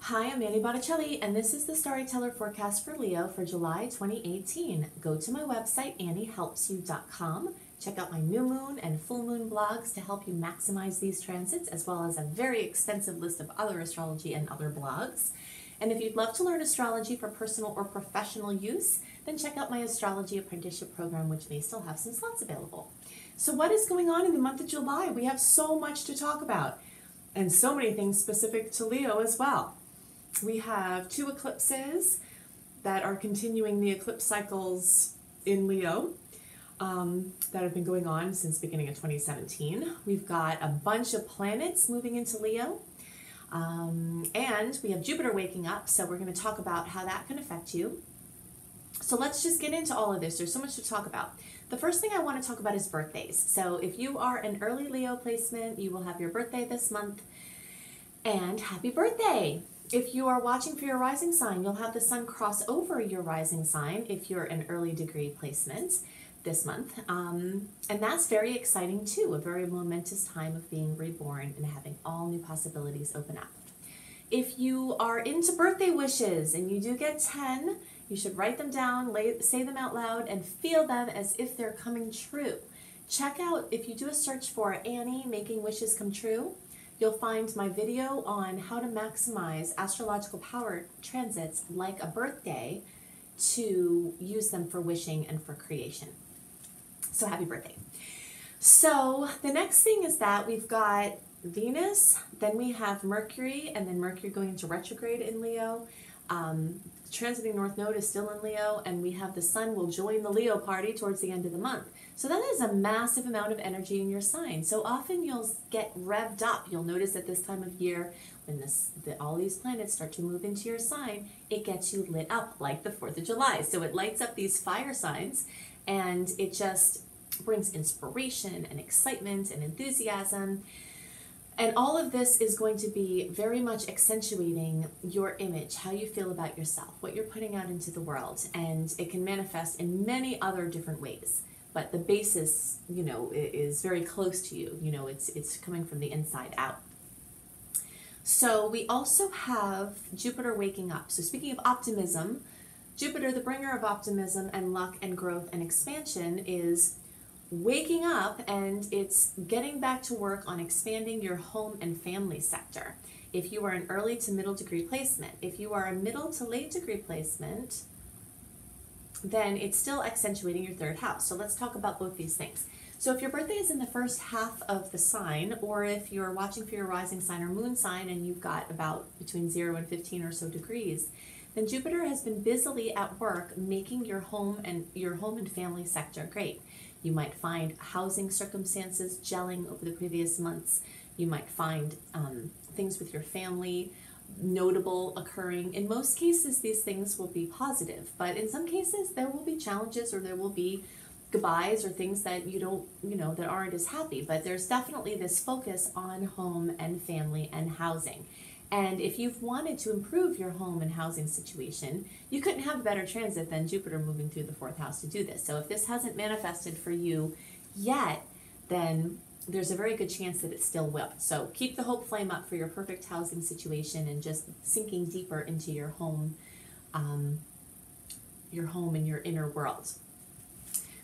Hi, I'm Mandy Botticelli, and this is the Storyteller Forecast for Leo for July 2018. Go to my website, anniehelpsyou.com. Check out my new moon and full moon blogs to help you maximize these transits, as well as a very extensive list of other astrology and other blogs. And if you'd love to learn astrology for personal or professional use, then check out my astrology apprenticeship program, which may still have some slots available. So what is going on in the month of July? We have so much to talk about, and so many things specific to Leo as well. We have 2 eclipses that are continuing the eclipse cycles in Leo that have been going on since the beginning of 2017. We've got a bunch of planets moving into Leo, and we have Jupiter waking up, so we're going to talk about how that can affect you. So let's just get into all of this. There's so much to talk about. The first thing I want to talk about is birthdays. So if you are an early Leo placement, you will have your birthday this month, and happy birthday! If you are watching for your rising sign, you'll have the sun cross over your rising sign if you're an early degree placement this month. And that's very exciting too, a very momentous time of being reborn and having all new possibilities open up. If you are into birthday wishes and you do get 10, you should write them down, say them out loud, and feel them as if they're coming true. Check out, if you do a search for Annie Making Wishes Come True, you'll find my video on how to maximize astrological power transits like a birthday to use them for wishing and for creation. So happy birthday. So the next thing is that we've got Venus, then we have Mercury, and then Mercury going into retrograde in Leo. Transiting North Node is still in Leo, and we have the sun will join the Leo party towards the end of the month. So that is a massive amount of energy in your sign. So often you'll get revved up. You'll notice at this time of year, when all these planets start to move into your sign, it gets you lit up like the 4th of July. So it lights up these fire signs, and it just brings inspiration and excitement and enthusiasm. And all of this is going to be very much accentuating your image, how you feel about yourself, what you're putting out into the world. And it can manifest in many other different ways. But the basis, is very close to you. It's coming from the inside out. So we also have Jupiter waking up. So speaking of optimism, Jupiter, the bringer of optimism and luck and growth and expansion, is waking up, and it's getting back to work on expanding your home and family sector. If you are an early to middle degree placement, if you are a middle to late degree placement, then it's still accentuating your 3rd house. So let's talk about both these things. So if your birthday is in the first half of the sign, or if you're watching for your rising sign or moon sign and you've got about between 0 and 15 or so degrees, then Jupiter has been busily at work making your home and family sector great. You might find housing circumstances gelling over the previous months. You might find things with your family notable occurring. In most cases, these things will be positive, but in some cases there will be challenges, or there will be goodbyes or things that that aren't as happy. But there's definitely this focus on home and family and housing. And if you've wanted to improve your home and housing situation, you couldn't have a better transit than Jupiter moving through the 4th house to do this. So if this hasn't manifested for you yet, then there's a very good chance that it still will. So keep the hope flame up for your perfect housing situation, and just sinking deeper into your home and your inner world.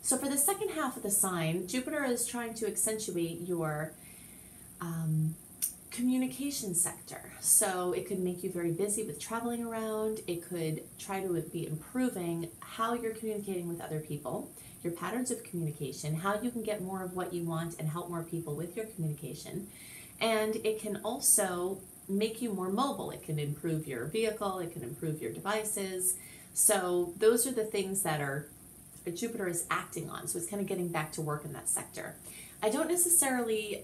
So for the second half of the sign, Jupiter is trying to accentuate your communication sector. So it could make you very busy with traveling around. It could try to be improving how you're communicating with other people, your patterns of communication, how you can get more of what you want and help more people with your communication. And it can also make you more mobile. It can improve your vehicle, it can improve your devices. So those are the things that Jupiter is acting on. So it's kind of getting back to work in that sector. I don't necessarily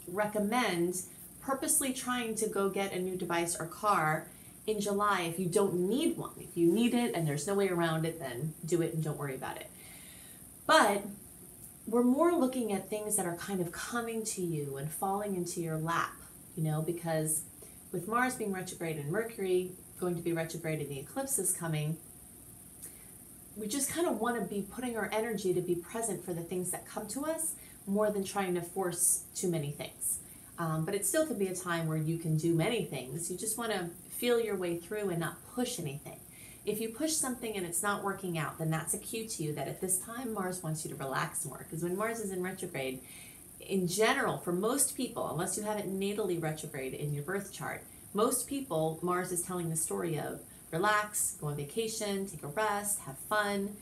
recommend purposely trying to go get a new device or car in July if you don't need one. If you need it and there's no way around it, then do it and don't worry about it. But we're more looking at things that are kind of coming to you and falling into your lap, because with Mars being retrograde and Mercury going to be retrograde and the eclipses coming, we just kind of want to be putting our energy to be present for the things that come to us more than trying to force too many things. But it still could be a time where you can do many things. You just want to feel your way through and not push anything. If you push something and it's not working out, then that's a cue to you that at this time Mars wants you to relax more. Because when Mars is in retrograde, in general, for most people, unless you have it natally retrograde in your birth chart, most people, Mars is telling the story of relax, go on vacation, take a rest, have fun,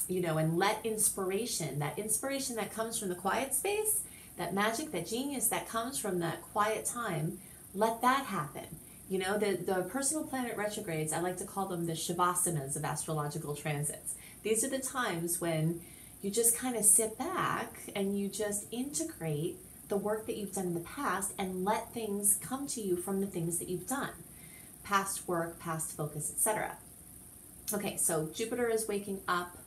you know, and let inspiration that comes from the quiet space, that magic, that genius that comes from that quiet time, let that happen. You know, the personal planet retrogrades, I like to call them the shavasanas of astrological transits. These are the times when you just kind of sit back and you just integrate the work that you've done in the past and let things come to you from the things that you've done. Past work, past focus, etc. Okay, so Jupiter is waking up,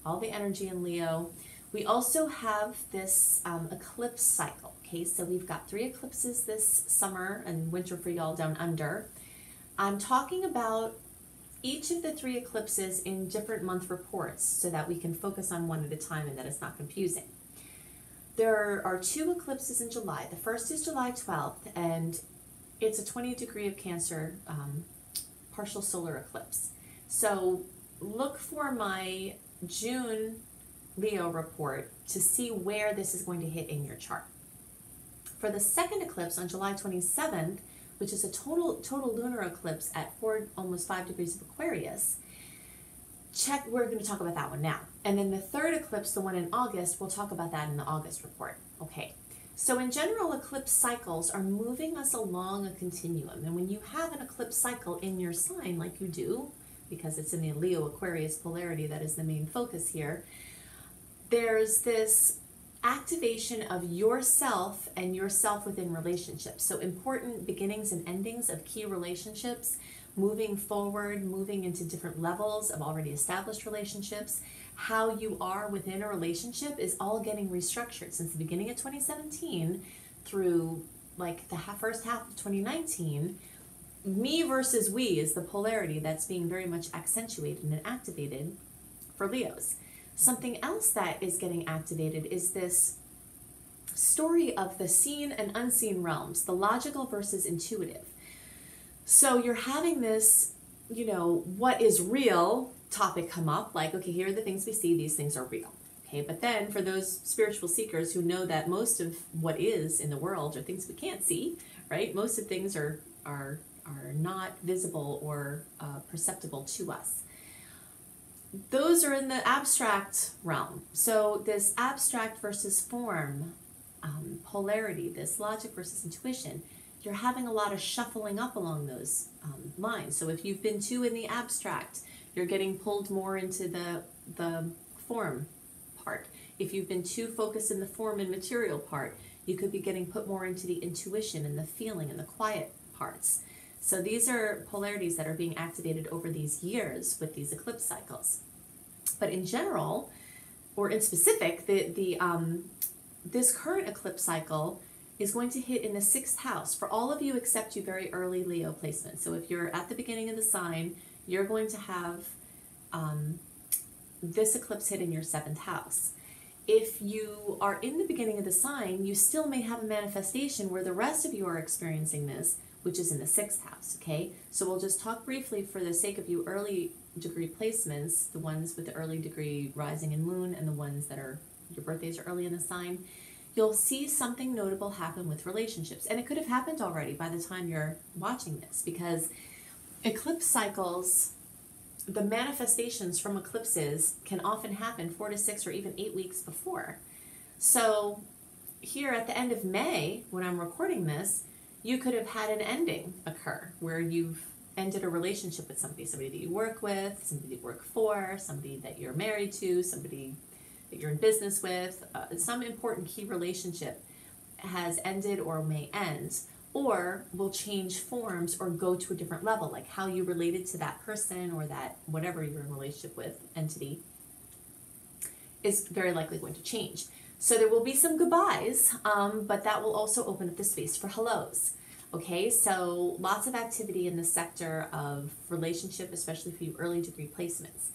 all the energy in Leo. We also have this eclipse cycle. Okay, so we've got 3 eclipses this summer and winter for y'all down under. I'm talking about each of the 3 eclipses in different month reports so that we can focus on one at a time and that it's not confusing. There are 2 eclipses in July. The first is July 12th, and it's a 20 degree of Cancer partial solar eclipse. So look for my June Leo report to see where this is going to hit in your chart. For the second eclipse on July 27th, which is a total lunar eclipse at almost 5 degrees of Aquarius, we're going to talk about that one now. And then the third eclipse, the one in August, we'll talk about that in the August report. Okay, so in general, eclipse cycles are moving us along a continuum. And when you have an eclipse cycle in your sign, like you do, because it's in the Leo Aquarius polarity that is the main focus here, there's this activation of yourself and yourself within relationships. So important beginnings and endings of key relationships, moving forward, moving into different levels of already established relationships. How you are within a relationship is all getting restructured since the beginning of 2017 through like the first half of 2019. Me versus we is the polarity that's being very much accentuated and activated for Leos. Something else that is getting activated is this story of the seen and unseen realms, the logical versus intuitive. So you're having this, you know, what is real topic come up, like, okay, here are the things we see, these things are real. Okay, but then for those spiritual seekers who know that most of what is in the world are things we can't see, right? Most of things are not visible or perceptible to us. Those are in the abstract realm. So this abstract versus form polarity, this logic versus intuition, you're having a lot of shuffling up along those lines. So if you've been too in the abstract, you're getting pulled more into the form part. If you've been too focused in the form and material part, you could be getting put more into the intuition and the feeling and the quiet parts. So these are polarities that are being activated over these years with these eclipse cycles. But in general, or in specific, this current eclipse cycle is going to hit in the 6th house for all of you except you very early Leo placement. So if you're at the beginning of the sign, you're going to have this eclipse hit in your 7th house. If you are in the beginning of the sign, you still may have a manifestation where the rest of you are experiencing this, which is in the 6th house, okay? So we'll just talk briefly for the sake of you early degree placements, the ones with the early degree rising and moon and the ones that are, your birthdays are early in the sign. You'll see something notable happen with relationships. And it could have happened already by the time you're watching this, because eclipse cycles, the manifestations from eclipses can often happen 4 to 6 or even 8 weeks before. So here at the end of May, when I'm recording this, you could have had an ending occur where you've ended a relationship with somebody that you work with, somebody you work for, somebody that you're married to, somebody that you're in business with. Some important key relationship has ended or may end, or will change forms or go to a different level, like how you related to that person or that whatever you're in a relationship with entity is very likely going to change. So there will be some goodbyes, but that will also open up the space for hellos. Okay, so lots of activity in the sector of relationship, especially for you early degree placements.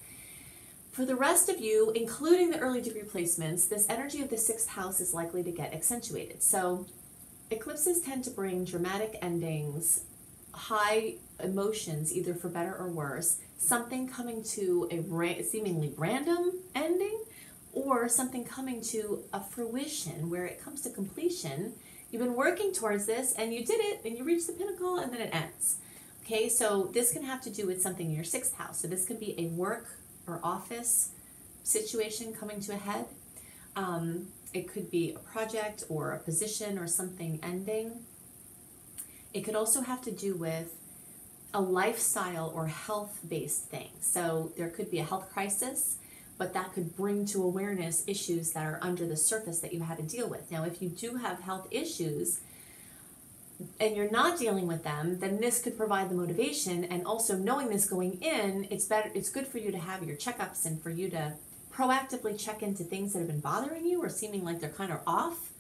For the rest of you, including the early degree placements, this energy of the 6th house is likely to get accentuated. So eclipses tend to bring dramatic endings, high emotions, either for better or worse, something coming to a seemingly random ending, or something coming to a fruition where it comes to completion. You've been working towards this and you did it and you reached the pinnacle and then it ends. Okay, so this can have to do with something in your 6th house. So this could be a work or office situation coming to a head. It could be a project or a position or something ending. It could also have to do with a lifestyle or health-based thing. So there could be a health crisis, but that could bring to awareness issues that are under the surface that you had to deal with. Now, if you do have health issues and you're not dealing with them, then this could provide the motivation. And also knowing this going in, it's good for you to have your checkups and for you to proactively check into things that have been bothering you or seeming like they're kind of off.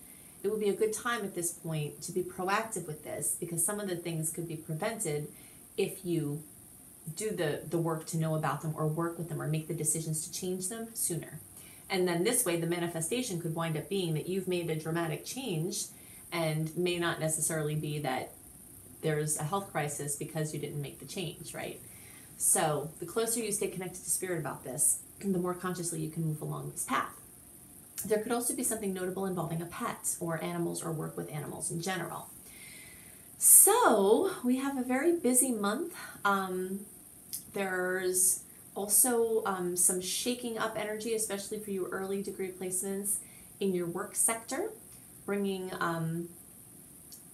It would be a good time at this point to be proactive with this, because some of the things could be prevented if you do the work to know about them or work with them or make the decisions to change them sooner. And then this way the manifestation could wind up being that you've made a dramatic change, and may not necessarily be that there's a health crisis because you didn't make the change, right? So the closer you stay connected to spirit about this, the more consciously you can move along this path. There could also be something notable involving a pet or animals or work with animals in general. So we have a very busy month. There's also some shaking up energy, especially for you early degree placements in your work sector, bringing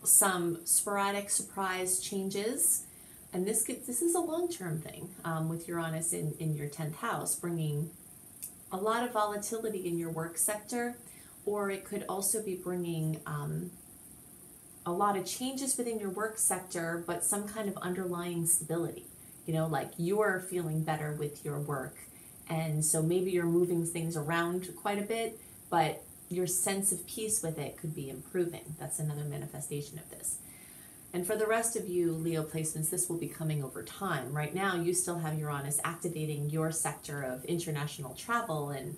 some sporadic surprise changes. And this is a long-term thing with Uranus in your 10th house, bringing a lot of volatility in your work sector, or it could also be bringing a lot of changes within your work sector, but some kind of underlying stability. You know, like you're feeling better with your work, and so maybe you're moving things around quite a bit, but your sense of peace with it could be improving. That's another manifestation of this. And for the rest of you Leo placements, this will be coming over time. Right now, you still have Uranus activating your sector of international travel and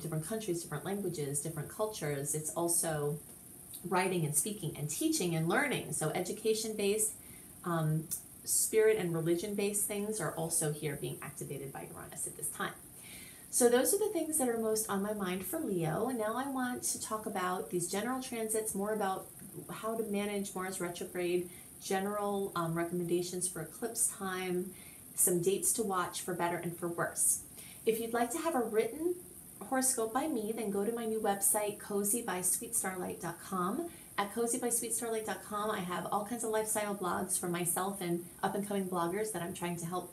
different countries, different languages, different cultures. It's also writing and speaking and teaching and learning. So education-based, spirit and religion-based things are also here being activated by Uranus at this time. So those are the things that are most on my mind for Leo. And now I want to talk about these general transits, more about how to manage Mars retrograde, general recommendations for eclipse time, some dates to watch for better and for worse. If you'd like to have a written horoscope by me, then go to my new website, cozybysweetstarlight.com. At cozybysweetstarlight.com, I have all kinds of lifestyle blogs for myself and up-and-coming bloggers that I'm trying to help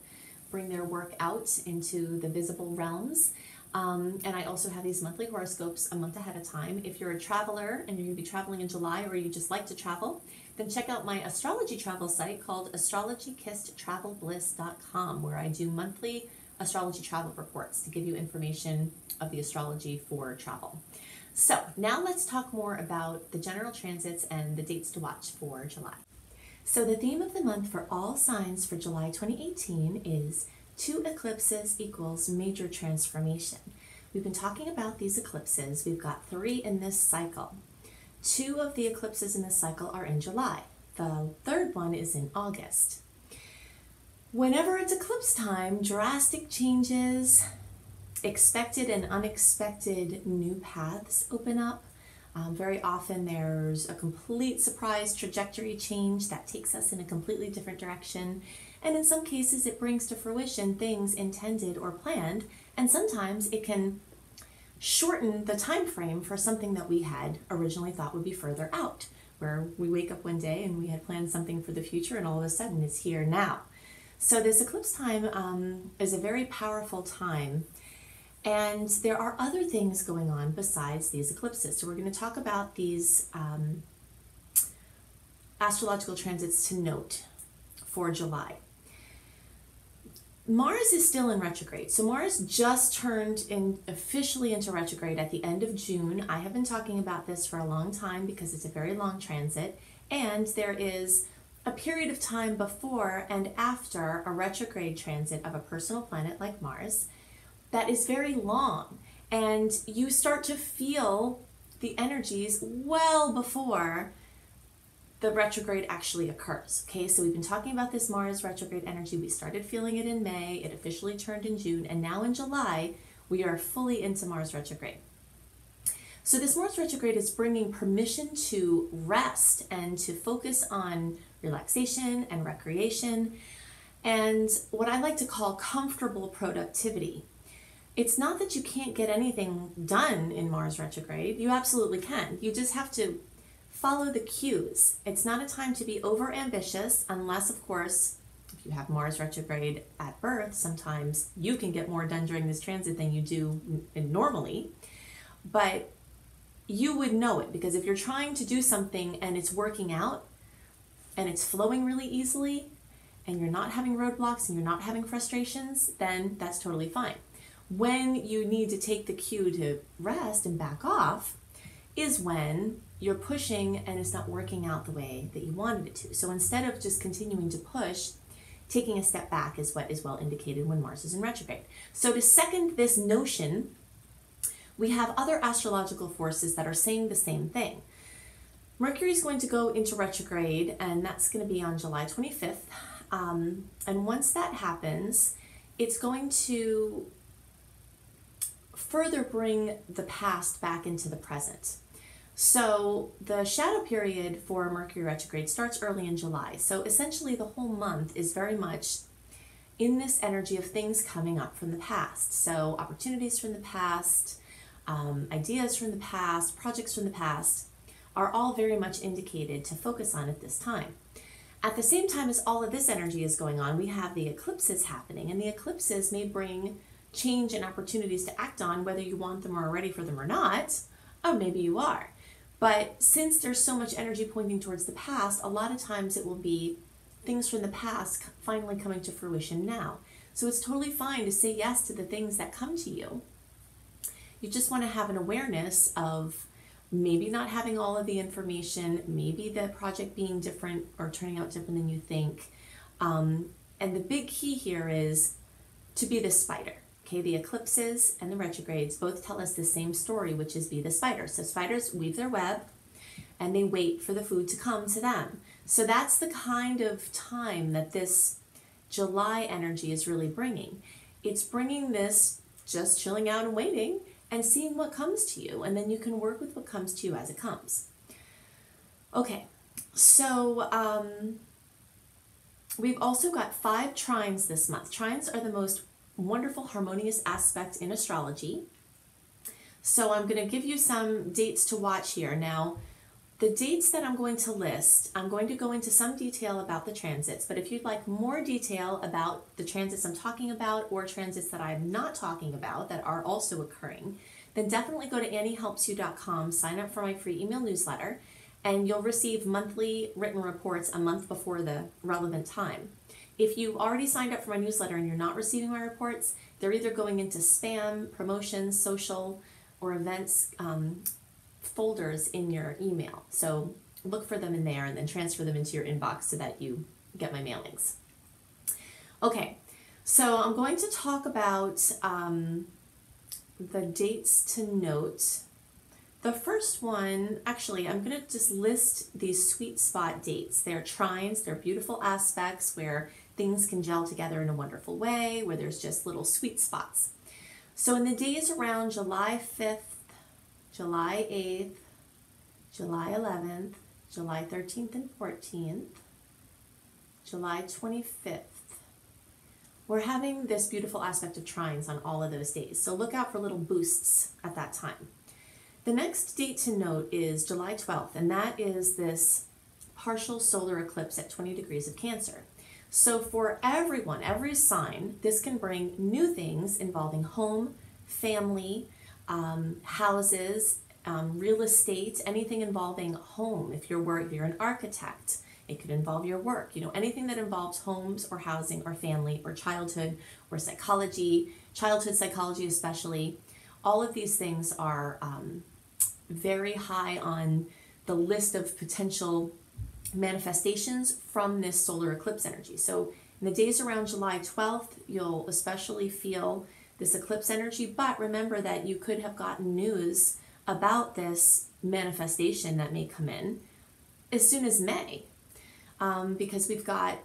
bring their work out into the visible realms. And I also have these monthly horoscopes a month ahead of time. If you're a traveler and you're going to be traveling in July, or you just like to travel, then check out my astrology travel site called astrologykissedtravelbliss.com, where I do monthly astrology travel reports to give you information of the astrology for travel. So now let's talk more about the general transits and the dates to watch for July. So the theme of the month for all signs for July 2018 is 2 eclipses equals major transformation. We've been talking about these eclipses. We've got 3 in this cycle. 2 of the eclipses in this cycle are in July. The 3rd one is in August. Whenever it's eclipse time, drastic changes, expected and unexpected new paths open up. Very often there's a complete surprise trajectory change that takes us in a completely different direction. And in some cases, it brings to fruition things intended or planned. And sometimes it can shorten the time frame for something that we had originally thought would be further out, where we wake up one day and we had planned something for the future and all of a sudden it's here now. So this eclipse time is a very powerful time. And there are other things going on besides these eclipses. So we're going to talk about these astrological transits to note for July. Mars is still in retrograde. So Mars just turned officially into retrograde at the end of June. I have been talking about this for a long time because it's a very long transit. And there is a period of time before and after a retrograde transit of a personal planet like Mars that is very long, and you start to feel the energies well before the retrograde actually occurs. Okay, so we've been talking about this Mars retrograde energy. We started feeling it in May, it officially turned in June, and now in July, we are fully into Mars retrograde. So this Mars retrograde is bringing permission to rest and to focus on relaxation and recreation and what I like to call comfortable productivity. It's not that you can't get anything done in Mars retrograde. You absolutely can. You just have to follow the cues. It's not a time to be over ambitious unless, of course, if you have Mars retrograde at birth, sometimes you can get more done during this transit than you do normally. But you would know it, because if you're trying to do something and it's working out and it's flowing really easily and you're not having roadblocks and you're not having frustrations, then that's totally fine. When you need to take the cue to rest and back off is when you're pushing and it's not working out the way that you wanted it to. So instead of just continuing to push, taking a step back is what is well indicated when Mars is in retrograde. So to second this notion, we have other astrological forces that are saying the same thing. Mercury is going to go into retrograde, and that's going to be on July 25th. And once that happens, it's going to further bring the past back into the present. So the shadow period for Mercury retrograde starts early in July. So essentially the whole month is very much in this energy of things coming up from the past. So opportunities from the past, ideas from the past, projects from the past are all very much indicated to focus on at this time. At the same time as all of this energy is going on, we have the eclipses happening, and the eclipses may bring change and opportunities to act on, whether you want them or are ready for them or not, or maybe you are. But since there's so much energy pointing towards the past, a lot of times it will be things from the past finally coming to fruition now. So it's totally fine to say yes to the things that come to you. You just want to have an awareness of maybe not having all of the information, maybe the project being different or turning out different than you think. And the big key here is to be the spider. Okay, the eclipses and the retrogrades both tell us the same story, which is be the spider. So spiders weave their web and they wait for the food to come to them. So that's the kind of time that this July energy is really bringing. It's bringing this just chilling out and waiting and seeing what comes to you, and then you can work with what comes to you as it comes. Okay, so we've also got 5 trines this month. Trines are the most wonderful harmonious aspect in astrology. So I'm going to give you some dates to watch here. Now, the dates that I'm going to list, I'm going to go into some detail about the transits, but if you'd like more detail about the transits I'm talking about or transits that I'm not talking about that are also occurring, then definitely go to anniehelpsyou.com, sign up for my free email newsletter, and you'll receive monthly written reports a month before the relevant time. If you've already signed up for my newsletter and you're not receiving my reports, they're either going into spam, promotions, social, or events folders in your email. So look for them in there and then transfer them into your inbox so that you get my mailings. Okay, so I'm going to talk about the dates to note. The first one, actually, I'm going to just list these sweet spot dates. They're trines, they're beautiful aspects where things can gel together in a wonderful way, where there's just little sweet spots. So in the days around July 5th, July 8th, July 11th, July 13th and 14th, July 25th, we're having this beautiful aspect of trines on all of those days. So look out for little boosts at that time. The next date to note is July 12th, and that is this partial solar eclipse at 20 degrees of Cancer. So for everyone, every sign, this can bring new things involving home, family, houses, real estate, anything involving home. If you're an architect, it could involve your work. You know, anything that involves homes or housing or family or childhood or psychology, childhood psychology especially. All of these things are very high on the list of potential manifestations from this solar eclipse energy. So in the days around July 12th, you'll especially feel this eclipse energy, but remember that you could have gotten news about this manifestation that may come in as soon as May, because we've got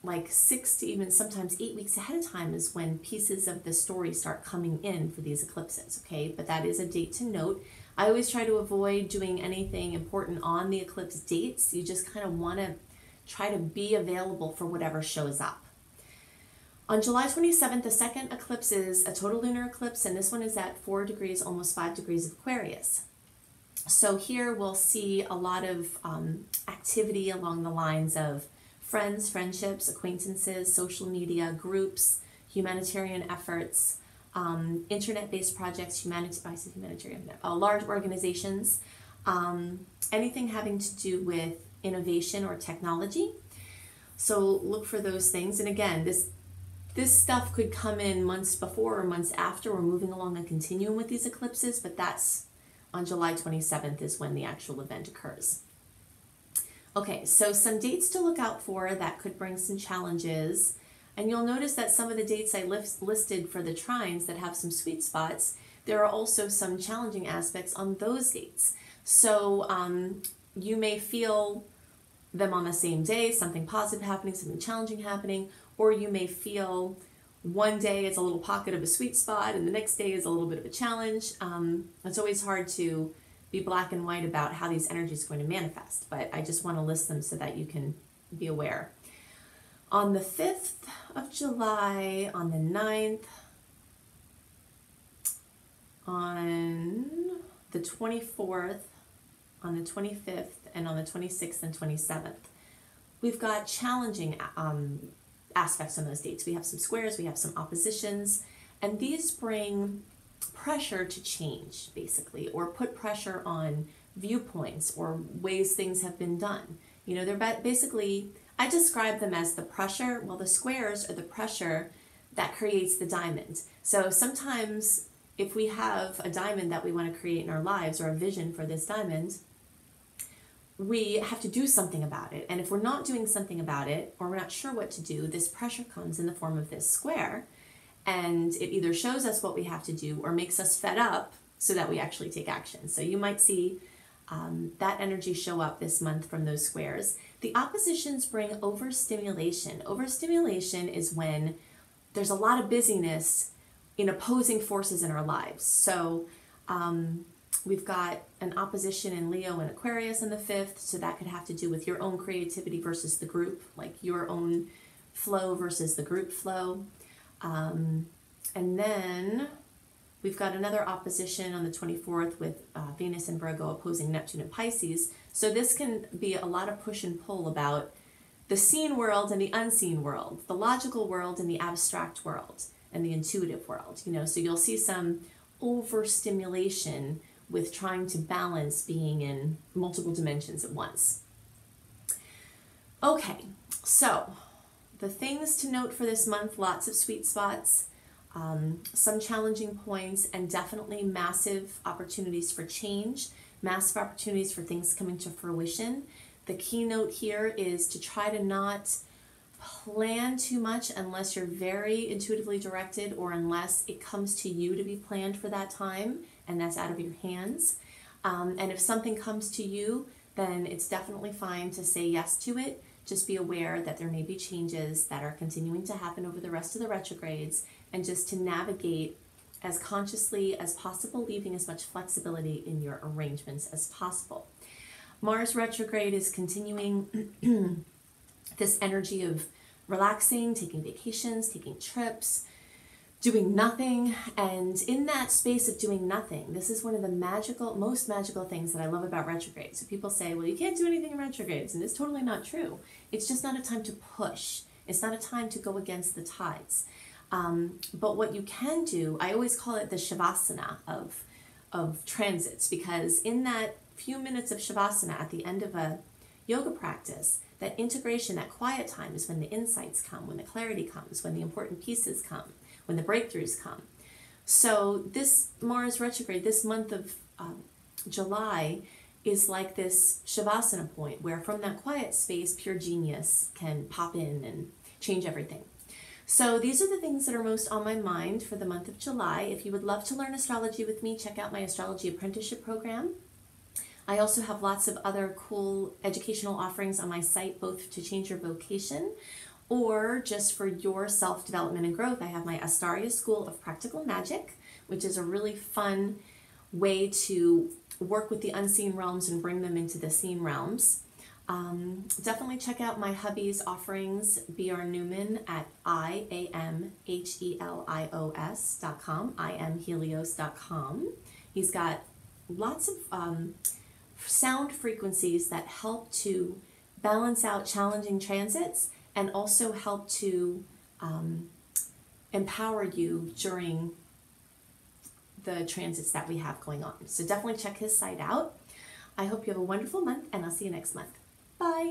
like 6 to even sometimes 8 weeks ahead of time is when pieces of the story start coming in for these eclipses, okay? But that is a date to note. I always try to avoid doing anything important on the eclipse dates. You just kind of want to try to be available for whatever shows up. On July 27th, the second eclipse is a total lunar eclipse, and this one is at 4 degrees, almost 5 degrees of Aquarius. So here we'll see a lot of activity along the lines of friends, friendships, acquaintances, social media, groups, humanitarian efforts, internet-based projects, large organizations, anything having to do with innovation or technology. So look for those things. And again, this stuff could come in months before or months after. We're moving along a continuum with these eclipses, but that's on July 27th is when the actual event occurs. Okay, so some dates to look out for that could bring some challenges. And you'll notice that some of the dates I listed for the trines that have some sweet spots, there are also some challenging aspects on those dates. So you may feel them on the same day, something positive happening, something challenging happening, or you may feel one day it's a little pocket of a sweet spot and the next day is a little bit of a challenge. It's always hard to be black and white about how these energies are going to manifest, but I just want to list them so that you can be aware. On the 5th of July, on the 9th, on the 24th, on the 25th, and on the 26th and 27th, we've got challenging aspects on those dates. We have some squares, we have some oppositions, and these bring pressure to change, basically, or put pressure on viewpoints or ways things have been done. You know, they're basically, I describe them as the pressure. Well, the squares are the pressure that creates the diamond. So sometimes if we have a diamond that we want to create in our lives or a vision for this diamond, we have to do something about it. And if we're not doing something about it, or we're not sure what to do, this pressure comes in the form of this square, and it either shows us what we have to do or makes us fed up so that we actually take action. So you might see that energy show up this month from those squares. The oppositions bring overstimulation. Overstimulation is when there's a lot of busyness in opposing forces in our lives. So we've got an opposition in Leo and Aquarius on the 5th, so that could have to do with your own creativity versus the group, like your own flow versus the group flow. And then we've got another opposition on the 24th with Venus and Virgo opposing Neptune and Pisces. So this can be a lot of push and pull about the seen world and the unseen world, the logical world and the abstract world, and the intuitive world. You know, so you'll see some overstimulation with trying to balance being in multiple dimensions at once. Okay, so the things to note for this month: lots of sweet spots, some challenging points, and definitely massive opportunities for change, massive opportunities for things coming to fruition. The keynote here is to try to not plan too much unless you're very intuitively directed, or unless it comes to you to be planned for that time and that's out of your hands. And if something comes to you, then it's definitely fine to say yes to it. Just be aware that there may be changes that are continuing to happen over the rest of the retrogrades, and just to navigate as consciously as possible, leaving as much flexibility in your arrangements as possible. Mars retrograde is continuing this energy of relaxing, taking vacations, taking trips, doing nothing. And in that space of doing nothing, this is one of the most magical things that I love about retrograde. So people say, well, you can't do anything in retrogrades, and it's totally not true. It's just not a time to push. It's not a time to go against the tides. But what you can do, I always call it the shavasana of transits, because in that few minutes of shavasana at the end of a yoga practice, that integration, that quiet time is when the insights come, when the clarity comes, when the important pieces come, when the breakthroughs come. So this Mars retrograde, this month of July, is like this shavasana point where from that quiet space, pure genius can pop in and change everything. So these are the things that are most on my mind for the month of July. If you would love to learn astrology with me, check out my Astrology Apprenticeship program. I also have lots of other cool educational offerings on my site, both to change your vocation or just for your self-development and growth. I have my Astaria School of Practical Magic, which is a really fun way to work with the unseen realms and bring them into the seen realms. Definitely check out my hubby's offerings, B.R. Newman, at IamHelios.com, IamHelios.com. He's got lots of sound frequencies that help to balance out challenging transits and also help to empower you during the transits that we have going on. So definitely check his site out. I hope you have a wonderful month, and I'll see you next month. Bye.